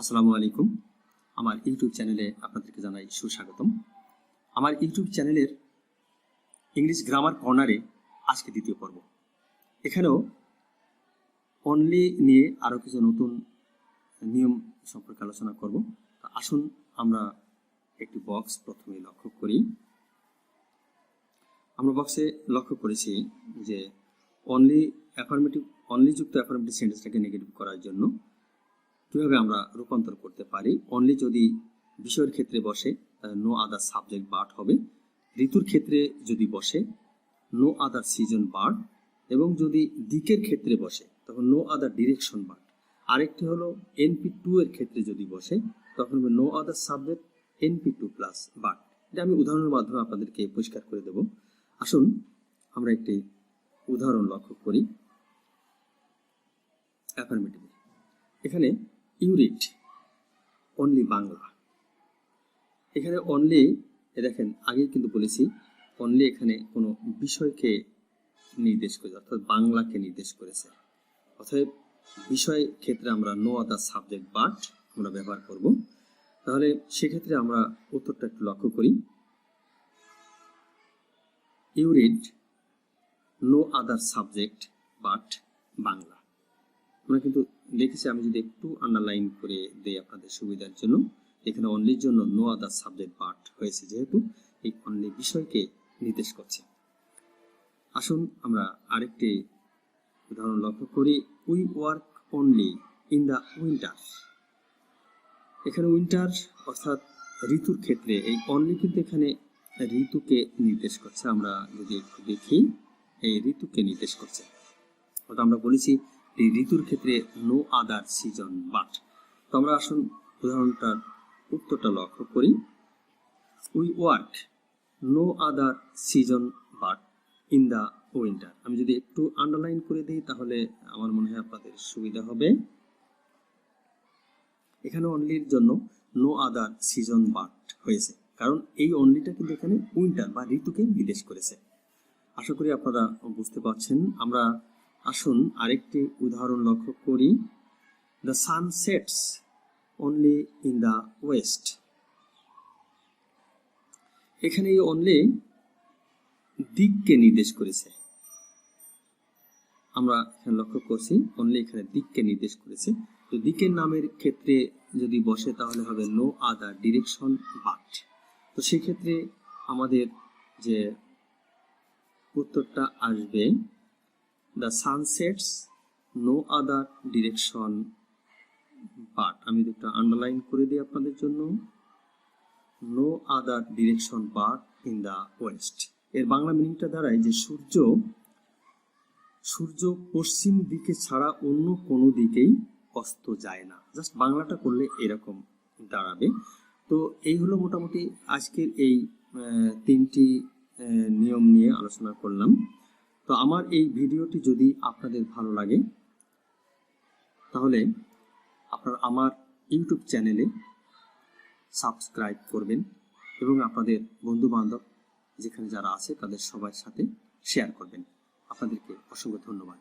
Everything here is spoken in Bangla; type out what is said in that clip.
আসসালামু আলাইকুম। আমার ইউটিউব চ্যানেলে আপনাদেরকে জানাই সুস্বাগতম। আমার ইউটিউব চ্যানেলের ইংলিশ গ্রামার কর্নারে আজকে দ্বিতীয় পর্ব। এখানেও অনলি নিয়ে আরও কিছু নতুন নিয়ম সম্পর্কে আলোচনা করব। আসুন আমরা একটি বক্স প্রথমে লক্ষ্য করি। আমরা বক্সে লক্ষ্য করেছি যে অনলি যুক্ত অ্যাফার্মেটিভ সেন্টেন্সটাকে নেগেটিভ করার জন্য কিভাবে আমরা রূপান্তর করতে পারি। অনলি যদি বিষয়ের ক্ষেত্রে বসে নো আদার সাবজেক্ট বাট হবে, ঋতুর ক্ষেত্রে যদি বসে নো আদার সিজন বাট, এবং যদি দিকের ক্ষেত্রে বসে তখন নো আদার ডিরেকশন বাট। আরেকটি হলো NP2 এর ক্ষেত্রে যদি বসে তখন হবে no other subject NP2 plus but. এটা আমি উদাহরণের মাধ্যমে আপনাদেরকে পরিষ্কার করে দেব। আসুন আমরা একটি উদাহরণ লক্ষ্য করি। অ্যাফার্মেটিভ, এখানে ইউ রিড অনলি বাংলা। এখানে অনলি দেখেন আগেই কিন্তু বলেছি অনলি এখানে কোনো বিষয়কে নির্দেশ করেছে, অর্থাৎ বাংলাকে নির্দেশ করেছে। অতএব বিষয় ক্ষেত্রে আমরা নো আদার সাবজেক্ট বাট আমরা ব্যবহার করব। তাহলে সেক্ষেত্রে আমরা উত্তরটা একটু লক্ষ্য করি। You read no other subject but Bangla. আমরা কিন্তু লিখেছি, আমি যদি একটু আন্ডারলাইন করে দেই আপনাদের সুবিধার জন্য, এখানে অনলির জন্য নো আদার সাবজেক্ট বাট হয়েছে, যেহেতু এই অনলি বিষয়কে নির্দেশ করছে। আসুন আমরা আরেকটি উদাহরণ লক্ষ্য করি। We work only in the winter. এখানে উইন্টার অর্থাৎ ঋতুর ক্ষেত্রে এই অনলি কিন্তু এখানে ঋতুকে নির্দেশ করছে। আমরা যদি একটু দেখি, এই ঋতুকে নির্দেশ করছে। অর্থাৎ আমরা বলেছি এই ঋতুর ক্ষেত্রে নো আদার সিজন বাট। তো আমরা আসুন উদাহরণটার উত্তরটা লক্ষ্য করি। We work no other season but in the winter. আমি যদি একটু আন্ডারলাইন করে দিই তাহলে আমার মনে হয় আপনাদের সুবিধা হবে। এখানে অনলির জন্য নো আদার সিজন বাট হয়েছে, কারণ এই অনলিটা কিন্তু এখানে উইন্টার বা ঋতুকে নির্দেশ করেছে। আশা করি আপনারা বুঝতে পারছেন। আমরা আসুন আরেকটি উদাহরণ লক্ষ্য করি। The sun sets only in the West. এখানে এই অনলি দিককে নির্দেশ করেছে। আমরা এখানে লক্ষ্য করছি অনলি এখানে দিককে নির্দেশ করেছে। তো দিকের নামের ক্ষেত্রে যদি বসে তাহলে হবে নো আদার ডিরেকশন বাট। তো সেক্ষেত্রে আমাদের যে উত্তরটা আসবে the sunsets no other direction but. আমি দুটো আন্ডারলাইন করে দিই আপনাদের জন্য। No other direction but in the west. এর বাংলা মিনিংটা দাঁড়ায় যে সূর্য পশ্চিম দিকে ছাড়া অন্য কোনো দিকেই অস্ত যায় না। জাস্ট বাংলাটা করলে এরকম দাঁড়াবে। তো এই হলো মোটামুটি আজকের এই তিনটি নিয়ম নিয়ে আলোচনা করলাম। তো আমার এই ভিডিওটি যদি আপনাদের ভালো লাগে তাহলে আপনারা আমার ইউটিউব চ্যানেলে সাবস্ক্রাইব করবেন এবং আপনাদের বন্ধু বান্ধব যেখানে যারা আছে তাদের সবার সাথে শেয়ার করবেন। আপনাদেরকে অসংখ্য ধন্যবাদ।